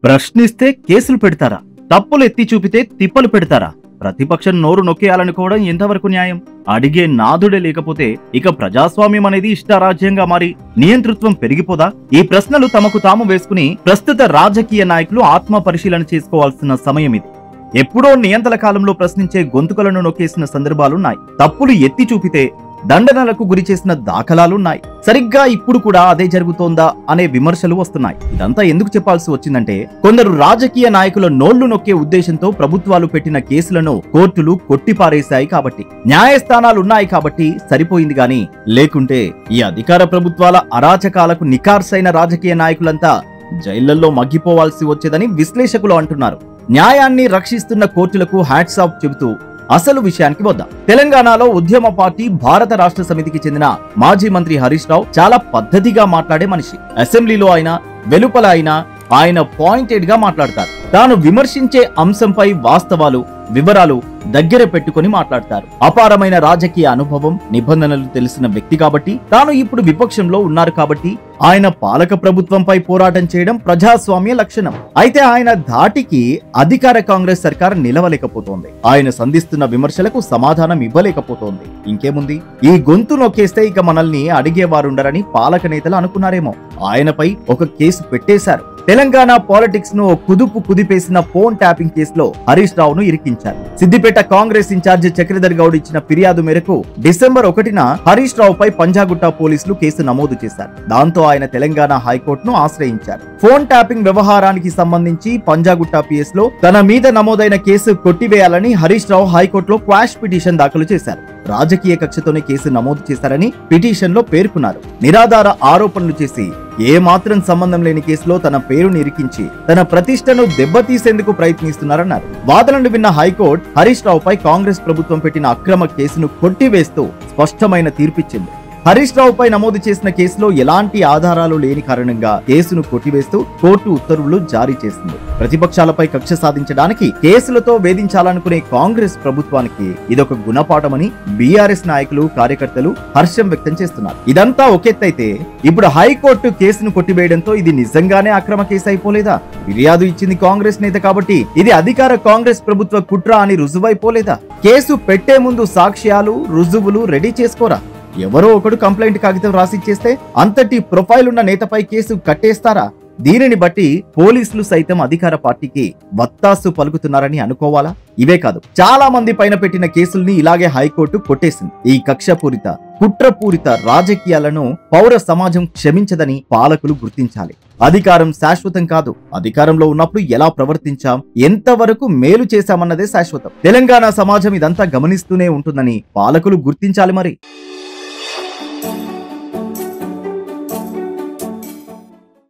ప్రశ్నిస్తే కేసులు పెడతారా? తప్పులు ఎత్తి చూపితే తిప్పలు పెడతారా? ప్రతిపక్షం నోరు నొక్కేయాలనుకోవడం ఎంతవరకు న్యాయం? అడిగే నాదుడే లేకపోతే ఇక ప్రజాస్వామ్యం అనేది ఇష్టారాజ్యంగా మారి నియంతృత్వం పెరిగిపోదా? ఈ ప్రశ్నలు తమకు తాము వేసుకుని ప్రస్తుత రాజకీయ నాయకులు ఆత్మ పరిశీలన చేసుకోవాల్సిన సమయం ఇది. ఎప్పుడో నియంతల కాలంలో ప్రశ్నించే గొంతుకలను నొక్కేసిన సందర్భాలున్నాయి. తప్పులు ఎత్తి చూపితే దండనలకు గురి చేసిన దాఖలాలున్నాయి. సరిగ్గా ఇప్పుడు కూడా అదే జరుగుతోందా అనే విమర్శలు వస్తున్నాయి. ఇదంతా ఎందుకు చెప్పాల్సి వచ్చిందంటే, కొందరు రాజకీయ నాయకుల నోళ్లు నొక్కే ఉద్దేశంతో ప్రభుత్వాలు పెట్టిన కేసులను కోర్టులు కొట్టిపారేశాయి కాబట్టి, న్యాయస్థానాలున్నాయి కాబట్టి సరిపోయింది గాని, లేకుంటే ఈ అధికార ప్రభుత్వాల అరాచకాలకు నికార్సైన రాజకీయ నాయకులంతా జైళ్లలో మగ్గిపోవాల్సి వచ్చేదని విశ్లేషకులు అంటున్నారు. న్యాయాన్ని రక్షిస్తున్న కోర్టులకు హ్యాట్స్ ఆఫ్ చెబుతూ అసలు విషయానికి వద్దాం. తెలంగాణలో ఉద్యమ పార్టీ భారత రాష్ట్ర సమితికి చెందిన మాజీ మంత్రి హరీష్ రావు చాలా పద్ధతిగా మాట్లాడే మనిషి. అసెంబ్లీలో అయినా వెలుపల అయినా ఆయన పాయింటెడ్ గా మాట్లాడతారు. తాను విమర్శించే అంశంపై వాస్తవాలు, వివరాలు దగ్గర పెట్టుకుని మాట్లాడతారు. అపారమైన రాజకీయ అనుభవం, నిబంధనలు తెలిసిన వ్యక్తి కాబట్టి, తాను ఇప్పుడు విపక్షంలో ఉన్నారు కాబట్టి ఆయన పాలక ప్రభుత్వంపై పోరాటం చేయడం ప్రజాస్వామ్య లక్షణం. అయితే ఆయన ధాటికి అధికార కాంగ్రెస్ సర్కార్ నిలవలేకపోతోంది. ఆయన సంధిస్తున్న విమర్శలకు సమాధానం ఇవ్వలేకపోతోంది. ఇంకేముంది, ఈ గొంతు నొక్కేస్తే ఇక మనల్ని అడిగేవారుండరని పాలక నేతలు అనుకున్నారేమో. ఆయనపై ఒక కేసు పెట్టేశారు. తెలంగాణ పాలిటిక్స్ ను కుదుపు కుదిపేసిన ఫోన్ ట్యాపింగ్ కేసులో హరీష్ రావును ఇరికించారు. సిద్దిపేట కాంగ్రెస్ ఇన్ఛార్జి చక్రధర్ గౌడ్ ఇచ్చిన ఫిర్యాదు మేరకు డిసెంబర్ 1న హరీష్ రావుపై పంజాగుట్ట పోలీసులు కేసు నమోదు చేశారు. దాంతో ఆయన తెలంగాణ హైకోర్టును ఆశ్రయించారు. ఫోన్ ట్యాపింగ్ వ్యవహారానికి సంబంధించి పంజాగుట్ట పిఎస్ లో తన మీద నమోదైన కేసు కొట్టివేయాలని హరీష్ రావు హైకోర్టులో క్వాష్ పిటిషన్ దాఖలు చేశారు. రాజకీయ కక్షతోనే కేసు నమోదు చేశారని పిటిషన్ లో పేర్కొన్నారు. నిరాధార ఆరోపణలు చేసి ఏ మాత్రం సంబంధం లేని కేసులో తన పేరుని ఇరికించి తన ప్రతిష్టను దెబ్బతీసేందుకు ప్రయత్నిస్తున్నారన్నారు. వాదనలు విన్న హైకోర్టు హరీష్ రావుపై కాంగ్రెస్ ప్రభుత్వం పెట్టిన అక్రమ కేసును కొట్టివేస్తూ స్పష్టమైన తీర్పిచ్చింది. హరీష్ రావుపై నమోదు చేసిన కేసులో ఎలాంటి ఆధారాలు లేని కారణంగా కేసును కొట్టివేస్తూ కోర్టు ఉత్తర్వులు జారీ చేసింది. ప్రతిపక్షాలపై కక్ష సాధించడానికి కేసులతో వేధించాలనుకునే కాంగ్రెస్ ప్రభుత్వానికి ఇదొక గుణపాఠమని బీఆర్ఎస్ నాయకులు, కార్యకర్తలు హర్షం వ్యక్తం చేస్తున్నారు. ఇదంతా ఒకెత్తైతే ఇప్పుడు హైకోర్టు కేసును కొట్టివేయడంతో ఇది నిజంగానే అక్రమ కేసు అయిపోలేదా? ఫిర్యాదు ఇచ్చింది కాంగ్రెస్ నేత కాబట్టి ఇది అధికార కాంగ్రెస్ ప్రభుత్వ కుట్ర అని రుజువైపోలేదా? కేసు పెట్టే ముందు సాక్ష్యాలు, రుజువులు రెడీ చేసుకోరా? ఎవరో ఒకడు కంప్లైంట్ కాగితం రాసిచ్చేస్తే అంతటి ప్రొఫైల్ ఉన్న నేతపై కేసు కట్టేస్తారా? దీనిని బట్టి పోలీసులు సైతం అధికార పార్టీకి వత్తాసు పలుకుతున్నారని అనుకోవాలా? ఇవే కాదు, చాలా మంది పైన పెట్టిన కేసుల్ని ఇలాగే హైకోర్టు కొట్టేసింది. ఈ కక్షపూరిత, కుట్రపూరిత రాజకీయాలను పౌర సమాజం క్షమించదని పాలకులు గుర్తించాలి. అధికారం శాశ్వతం కాదు. అధికారంలో ఉన్నప్పుడు ఎలా ప్రవర్తించాం, ఎంతవరకు మేలు చేశామన్నదే శాశ్వతం. తెలంగాణ సమాజం ఇదంతా గమనిస్తూనే ఉంటుందని పాలకులు గుర్తించాలి మరి.